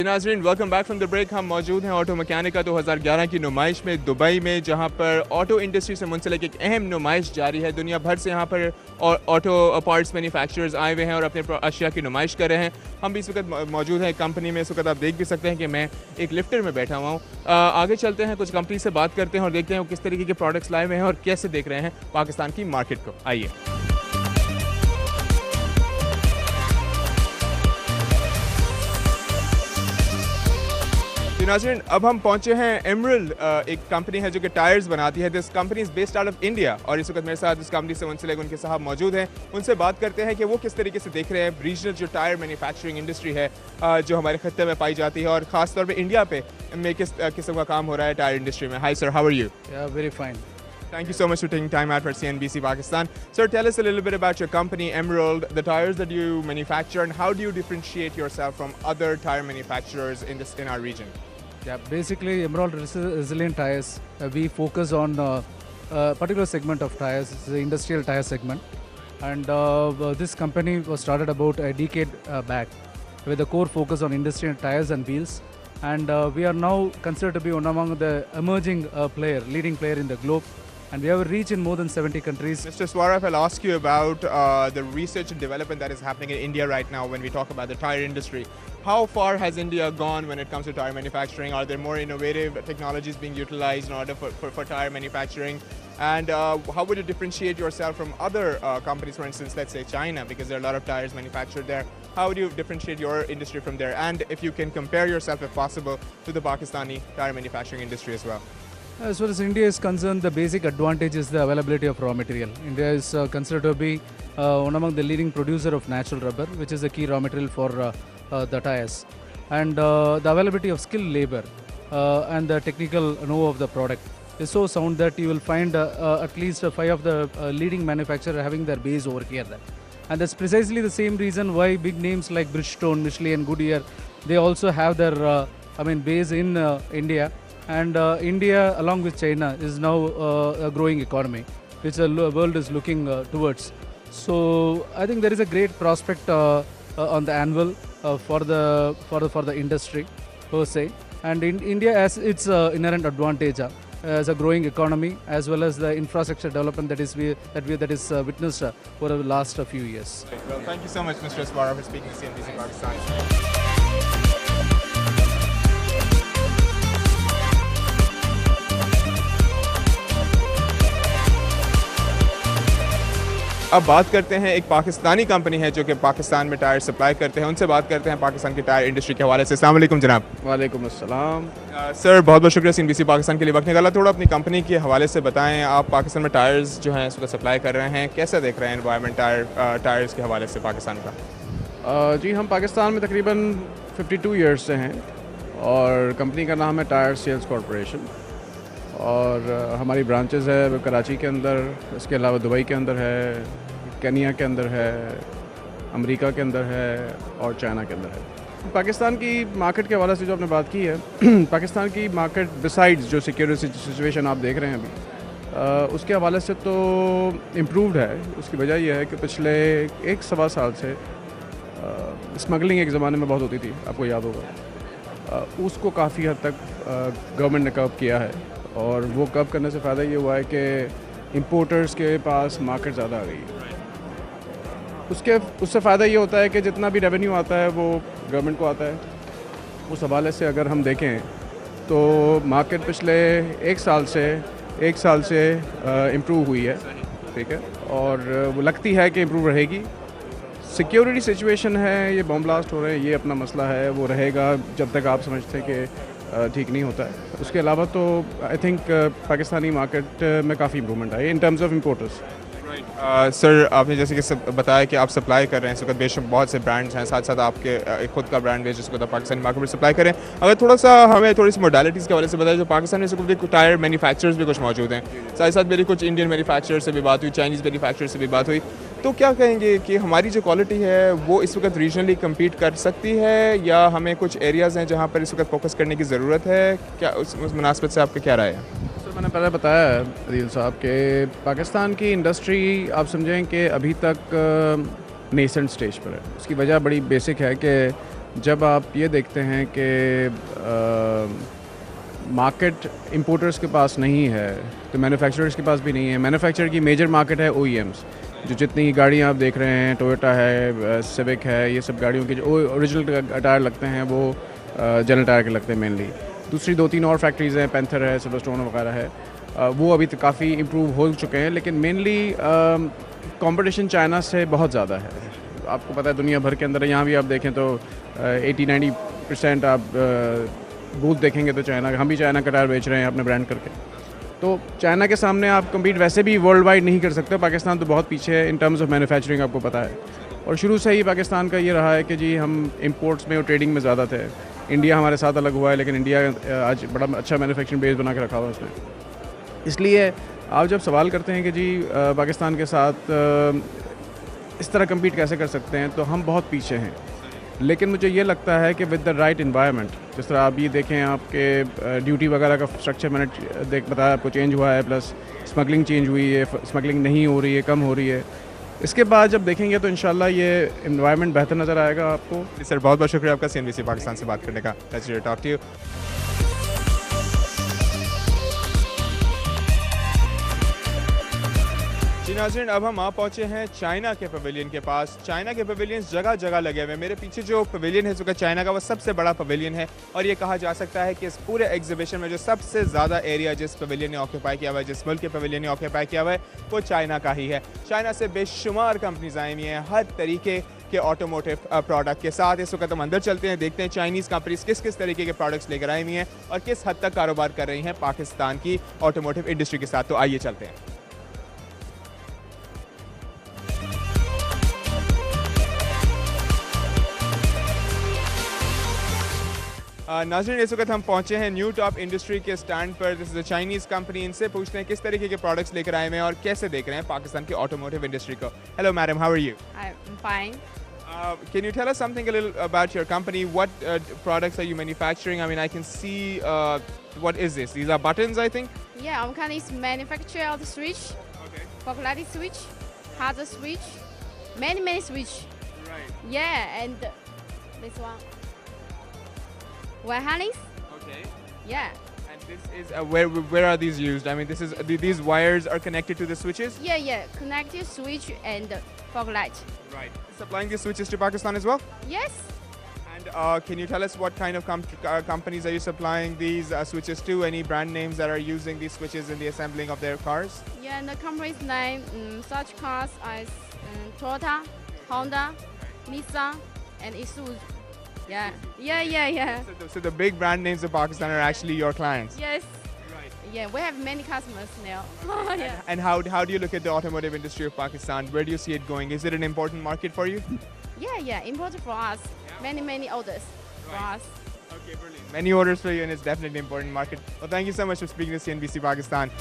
ناظرین welcome back from the break. ہم موجود ہیں آٹو مکینیکا 2011 کی نمائش میں دبئی میں, جہاں پر آٹو انڈسٹری سے منسلک ایک اہم نمائش جاری ہے. دنیا بھر سے یہاں پر آٹو پارٹس مینوفیکچررز آئے ہوئے ہیں اور اپنے اشیاء کی نمائش کر رہے ہیں. ہم بھی اس وقت موجود ہیں کمپنی میں. اس وقت آپ دیکھ بھی سکتے ہیں کہ میں ایک لفٹر میں بیٹھا ہوا ہوں. آگے چلتے ہیں, کچھ کمپنی سے بات کرتے ہیں اور دیکھتے ہیں وہ کس طریقے کے پروڈکٹس لائے ہوئے ہیں اور کیسے دیکھ رہے ہیں پاکستان کی مارکیٹ کو. آئیے. ناظرین اب ہم پہنچے ہیں ایمرلڈ, ایک کمپنی ہے جو کہ ٹائرز بناتی ہے. This company is based out of India اور اس وقت میرے ساتھ اس کمپنی سے منسلک ان کے صاحب موجود ہیں. ان سے بات کرتے ہیں کہ وہ کس طریقے سے دیکھ رہے ہیں ریجنل جو ٹائر مینوفیکچرنگ انڈسٹری ہے جو ہمارے خطے میں پائی جاتی ہے اور خاص طور پہ انڈیا پہ میں کس قسم کا کام ہو رہا ہے ٹائر انڈسٹری میں. Hi sir, how are you? Very fine. Thank you so much for taking time out for CNBC Pakistan. Sir, tell us a little bit about your company, Emerald, the tires that you manufacture, and how do you differentiate yourself from other tire manufacturers in our region? Yeah, basically Emerald Resilient Tires, we focus on a particular segment of tires, the industrial tire segment. And this company was started about a decade back with a core focus on industrial tires and wheels. And we are now considered to be one among the emerging leading player in the globe. And we have a reach in more than 70 countries. Mr. Swaraf, I'll ask you about the research and development that is happening in India right now when we talk about the tire industry. How far has India gone when it comes to tire manufacturing? Are there more innovative technologies being utilized in order for tire manufacturing? And how would you differentiate yourself from other companies, for instance, let's say China, because there are a lot of tires manufactured there. How would you differentiate your industry from there? And if you can compare yourself, if possible, to the Pakistani tire manufacturing industry as well. As far as India is concerned, the basic advantage is the availability of raw material. India is considered to be one among the leading producer of natural rubber, which is a key raw material for the tires. And the availability of skilled labor and the technical know of the product is so sound that you will find at least 5 of the leading manufacturers having their base over here. And that's precisely the same reason why big names like Bridgestone, Michelin, Goodyear, they also have their base in India. And India, along with China, is now a growing economy, which the world is looking towards. So I think there is a great prospect on the anvil for the industry per se. And in India has its inherent advantage as a growing economy, as well as the infrastructure development that is witnessed over the last few years. Well, thank you so much, Mr. Aswara, for speaking to CNBC Pakistan. اب بات کرتے ہیں ایک Pakistani company ہے جو کہ پاکستان میں tyre supply کرتے ہیں. ان سے بات کرتے ہیں پاکستان کی ٹائر انڈسٹری کے حوالے سے. السلام علیکم جناب. وعلیکم السلام. سر بہت بہت شکریہ CNBC پاکستان کے لیے وقت نکالا. تھوڑا اپنی کمپنی کے حوالے سے بتائیں. آپ پاکستان میں ٹائرز جو ہیں اس کو سپلائی کر رہے ہیں, کیسا دیکھ رہے ہیں انوائرمنٹ ٹائرز کے حوالے سے پاکستان کا؟ جی ہم پاکستان میں تقریباً 52 ایئرس سے ہیں اور کمپنی کا نام ہے ٹائر سیلز کارپوریشن. اور ہماری برانچز ہے کراچی کے اندر, اس کے علاوہ دبئی کے اندر ہے, کینیا کے اندر ہے, امریکہ کے اندر ہے اور چائنا کے اندر ہے. پاکستان کی مارکیٹ کے حوالے سے جو آپ نے بات کی ہے, پاکستان کی مارکیٹ بسائڈز جو سیکیورٹی سچویشن آپ دیکھ رہے ہیں ابھی, اس کے حوالے سے تو امپرووڈ ہے. اس کی وجہ یہ ہے کہ پچھلے 1-1.25 سال سے اسمگلنگ ایک زمانے میں بہت ہوتی تھی, آپ کو یاد ہوگا. اس کو کافی حد تک گورنمنٹ نے کب کیا ہے, اور وہ کب کرنے سے فائدہ یہ ہوا ہے کہ امپورٹرز کے پاس مارکیٹ زیادہ آ گئی ہے. اس سے فائدہ یہ ہوتا ہے کہ جتنا بھی ریونیو آتا ہے وہ گورنمنٹ کو آتا ہے. اس حوالے سے اگر ہم دیکھیں تو مارکیٹ پچھلے 1 سال سے امپروو ہوئی ہے, ٹھیک ہے, اور وہ لگتی ہے کہ امپروو رہے گی. سیکیورٹی سچویشن ہے, یہ بم بلاسٹ ہو رہے ہیں, یہ اپنا مسئلہ ہے, وہ رہے گا جب تک آپ سمجھتے کہ ٹھیک نہیں ہوتا ہے. اس کے علاوہ تو آئی تھنک پاکستانی مارکیٹ میں کافی امپرومنٹ آئی in terms of importers. Sir آپ نے جیسے کہ بتایا کہ آپ سپلائی کر رہے ہیں اس وقت بے شک بہت سے برانڈس ہیں, ساتھ ساتھ آپ کے خود کا برانڈ بھی جس کو پاکستانی مارکیٹ میں سپلائی کریں. اگر تھوڑا سا ہمیں تھوڑی سی موڈیلٹیز کے حوالے سے بتائیں. جو پاکستان میں اس وقت ٹائر مینوفیکچررز بھی کچھ موجود ہیں, ساتھ ساتھ میری کچھ انڈین مینوفیکچرر سے بھی بات ہوئی, چائنیز مینوفیکچرر سے بھی بات ہوئی. تو کیا کہیں گے کہ ہماری جو کوالٹی ہے وہ اس وقت ریجنلی کمپیٹ کر سکتی ہے, یا ہمیں کچھ ایریاز ہیں جہاں پر اس وقت فوکس کرنے کی ضرورت ہے؟ کیا اس مناسبت سے آپ کا کیا رائے ہے؟ میں نے پہلے بتایا ہے عدیل صاحب کہ پاکستان کی انڈسٹری آپ سمجھیں کہ ابھی تک نیسنٹ سٹیج پر ہے. اس کی وجہ بڑی بیسک ہے کہ جب آپ یہ دیکھتے ہیں کہ مارکیٹ امپورٹرز کے پاس نہیں ہے تو مینوفیکچررز کے پاس بھی نہیں ہے. مینوفیکچر کی میجر مارکیٹ ہے OEMs, جو جتنی گاڑیاں آپ دیکھ رہے ہیں, ٹویوٹا ہے, سیوک ہے, یہ سب گاڑیوں کے جو اوریجنل ٹائر لگتے ہیں وہ جنرل ٹائر کے لگتے ہیں مینلی. دوسری 2-3 اور فیکٹریز ہیں, پینتھر ہے, سلورسٹون وغیرہ ہے, وہ ابھی کافی امپروو ہو چکے ہیں, لیکن مینلی کمپٹیشن چائنا سے بہت زیادہ ہے. آپ کو پتہ ہے دنیا بھر کے اندر یہاں بھی آپ دیکھیں تو 80-90% آپ بوتھ دیکھیں گے تو چائنا, ہم بھی چائنا کا ٹائر بیچ رہے ہیں اپنے برانڈ کر کے. تو چائنا کے سامنے آپ کمپیٹ ویسے بھی ورلڈ وائڈ نہیں کر سکتے. پاکستان تو بہت پیچھے ہے ان ٹرمز آف مینوفیکچرنگ, آپ کو پتہ ہے. اور شروع سے ہی پاکستان کا یہ رہا ہے کہ جی ہم امپورٹس میں اور ٹریڈنگ میں زیادہ تھے. انڈیا ہمارے ساتھ الگ ہوا ہے, لیکن انڈیا آج بڑا اچھا مینوفیکچرنگ بیس بنا کے رکھا ہوا ہے اس نے. اس لیے آپ جب سوال کرتے ہیں کہ جی پاکستان کے ساتھ اس طرح کمپیٹ کیسے کر سکتے ہیں, تو ہم بہت پیچھے ہیں. لیکن مجھے یہ لگتا ہے کہ ود دا رائٹ انوائرمنٹ, جس طرح آپ یہ دیکھیں آپ کے ڈیوٹی وغیرہ کا اسٹرکچر میں نے بتایا آپ کو چینج ہوا ہے, پلس اسمگلنگ چینج ہوئی ہے, اسمگلنگ نہیں ہو رہی ہے, کم ہو رہی ہے. اس کے بعد جب دیکھیں گے تو انشاءاللہ یہ انوائرمنٹ بہتر نظر آئے گا آپ کو. سر بہت بہت شکریہ آپ کا CNBC پاکستان سے بات کرنے کا. Talk to you. جی ناظرین, اب ہم پہنچے ہیں چائنا کے پویلین کے پاس. چائنا کے پویلینز جگہ جگہ لگے ہوئے ہیں. میرے پیچھے جو پویلین ہے اس کا چائنا کا, وہ سب سے بڑا پویلین ہے, اور یہ کہا جا سکتا ہے کہ اس پورے ایگزیبیشن میں جو سب سے زیادہ ایریا جس پویلین نے آکوپائی کیا ہوا ہے, جس ملک کے پویلین نے آکوپائی کیا ہوا ہے, وہ چائنا کا ہی ہے. چائنا سے بے شمار کمپنیز آئی ہوئی ہیں ہر طریقے کے آٹوموٹیو پروڈکٹ کے ساتھ. اس وقت ہم اندر چلتے ہیں, دیکھتے ہیں چائنیز کمپنیز کس کس طریقے کے پروڈکٹس لے کر آئی ہوئی ہیں اور کس حد تک کاروبار کر رہی ہیں پاکستان کی آٹوموٹیو انڈسٹری کے ساتھ. تو آئیے چلتے ہیں. ناظرین, اس وقت ہم پہنچے ہیں نیو ٹاپ انڈسٹری کے اسٹینڈ پر. دس از اے چائنیز کمپنی. ان سے پوچھتے ہیں کس طریقے کے پروڈکٹس لے کر آئے ہیں اور کیسے دیکھ رہے ہیں پاکستان کی آٹوموٹیو انڈسٹری کو. Hello madam, how are you? I'm fine. Can you tell us something a little about your company? What products are you manufacturing? I mean, I can see, what is this? These are buttons, I think? Yeah, our company is manufacturer of the switch, Okay. backlight switch, hazard switch, many switch. Right. Yeah, and this one. Wire harness. Okay. Yeah. And this is, where are these used? I mean, this is, these wires are connected to the switches? Yeah. Connected switch and fog light. Right. Supplying these switches to Pakistan as well? Yes. And can you tell us what kind of companies are you supplying these switches to? Any brand names that are using these switches in the assembling of their cars? Yeah, and the company's name, such cars as Toyota, Honda, Nissan, and Isuzu. Yeah. So the big brand names of Pakistan are actually your clients? Yes. Right. Yeah, we have many customers now. Yeah. And how do you look at the automotive industry of Pakistan? Where do you see it going? Is it an important market for you? Yeah, important for us. Yeah? Many orders for Right. us. Okay, brilliant. Many orders for you, and it's definitely an important market. Well, thank you so much for speaking to CNBC Pakistan.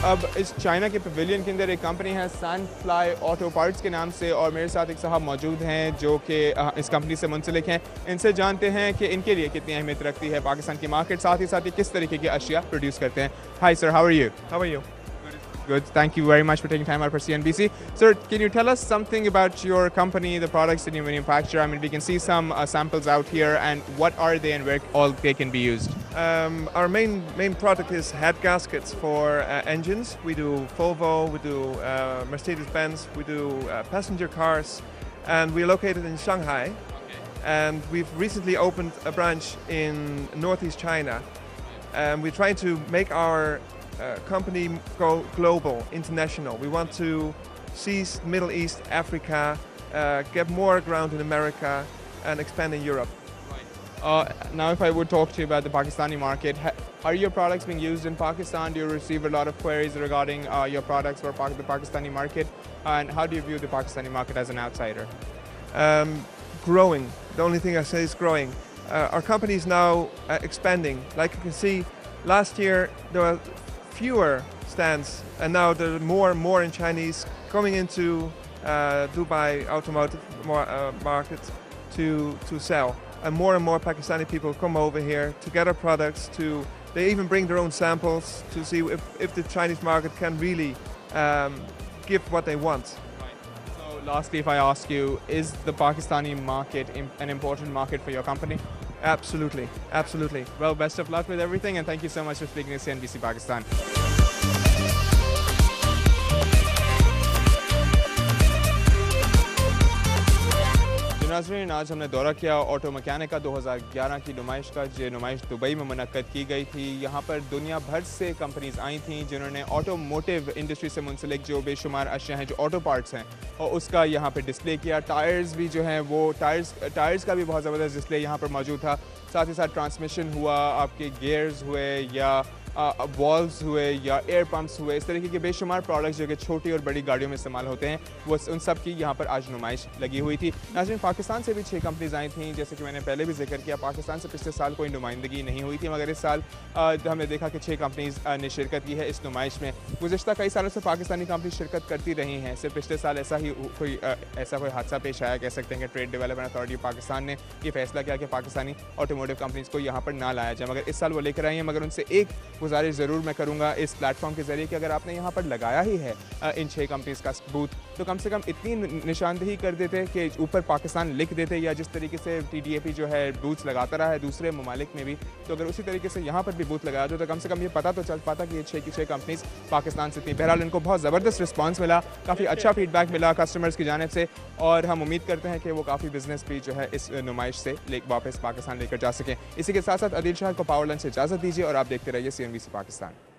اب اس China کے pavilion کے اندر ایک company ہے سین fly auto parts کے نام سے, اور میرے ساتھ ایک صاحب موجود ہیں جو کہ اس کمپنی سے منسلک ہیں. ان سے جانتے ہیں کہ ان کے لیے کتنی اہمیت رکھتی ہے پاکستان کی مارکیٹ, ساتھ ہی ساتھ کس طریقے کی اشیاء پروڈیوس کرتے ہیں. Hi sir, how are you? How are you? Good. Thank you very much for taking time out for CNBC. Sir, can you tell us something about your company, the products that you manufacture? I mean, we can see some samples out here, and what are they and where all they can be used? Our main product is head gaskets for engines. We do Volvo, we do Mercedes-Benz, we do passenger cars, and we're located in Shanghai. And we've recently opened a branch in northeast China. We're trying to make our company go global, international. We want to seize Middle East, Africa, get more ground in America, and expand in Europe. Now, if I would talk to you about the Pakistani market, are your products being used in Pakistan? Do you receive a lot of queries regarding your products for the Pakistani market? And how do you view the Pakistani market as an outsider? Growing. The only thing I say is growing. Our company is now expanding. Like you can see, last year there were fewer stands, and now there are more and more in Chinese coming into Dubai automotive market to sell. And more Pakistani people come over here to get our products. They even bring their own samples to see if the Chinese market can really give what they want. So lastly, if I ask you, is the Pakistani market an important market for your company? Absolutely, absolutely. Well, best of luck with everything, and thank you so much for speaking to CNBC Pakistan. नाज़रीन, आज हमने दौरा किया auto मैकेनिका 2011 की नुमाइश का, जो नुमाइश दुबई में मुनक्कद की गई थी। यहाँ पर दुनिया भर से कंपनीज आई थीं जिन्होंने ऑटोमोटिव इंडस्ट्री से मुंसलिक जो बेशुमार अशिया हैं, जो ऑटो पार्ट्स हैं, और उसका यहाँ पर डिस्प्ले किया। टायर्स भी जो हैं वो टायर्स का भी बहुत ज़बरदस्त डिस्प्ले यहाँ पर मौजूद था। साथ ही साथ ट्रांसमिशन हुआ, आपके गियर्स हुए या वॉल्व्स हुए या एयर पम्प्स हुए, इस तरीके के बेशुमार प्रोडक्ट्स जो कि छोटी और बड़ी गाड़ियों में इस्तेमाल होते हैं, वो उन सब की यहाँ पर आज नुमाइश लगी हुई थी। नाज़रीन, पाकिस्तान से भी 6 कंपनीज आई थीं, जैसे कि मैंने पहले भी जिक्र किया। पाकिस्तान से पिछले साल कोई नुमाइंदगी नहीं हुई थी, मगर इस साल हमने देखा कि 6 कंपनीज ने शिरकत की है इस नुमाइश में। गुज़िश्ता कई सालों से पाकिस्तानी कंपनी शिरकत करती रही हैं, सिर्फ पिछले साल ऐसा कोई हादसा पेश आया, कह सकते हैं कि ट्रेड डेवलपमेंट अथॉरिटी पाकिस्तान ने ये फैसला किया कि पाकिस्तानी ऑटोमोटिव कंपनीज को यहाँ पर ना लाया जाए, मगर इस साल वो लेकर आई हैं। मगर उनसे एक गुजारिश ज़रूर मैं करूंगा इस प्लेटफॉर्म के ज़रिए कि अगर आपने यहाँ पर लगाया ही है इन 6 कंपनीज़ का बूथ, तो कम से कम इतनी निशानदेही कर देते कि ऊपर पाकिस्तान लिख देते, या जिस तरीके से TDAP जो है बूथ्स लगाता रहा है दूसरे ममालिक में भी, तो अगर उसी तरीके से यहाँ पर भी बूथ लगाया दो तो कम से कम ये पता तो चल पाता कि ये 6 की 6 कंपनीज़ पाकिस्तान से थी। बहरहाल इनको बहुत ज़बरदस्त रिस्पॉन्स मिला, काफ़ी अच्छा फीडबैक मिला कस्टमर्स की जानिब से, और हम उम्मीद करते हैं कि वो काफ़ी बिजनेस भी जो है इस नुमाइश से वापस पाकिस्तान लेकर जा सकें। इसी के साथ साथ आदिल शाह को पावर लंच से इजाज़त दीजिए और आप देखते रहिए CNBC पाकिस्तान।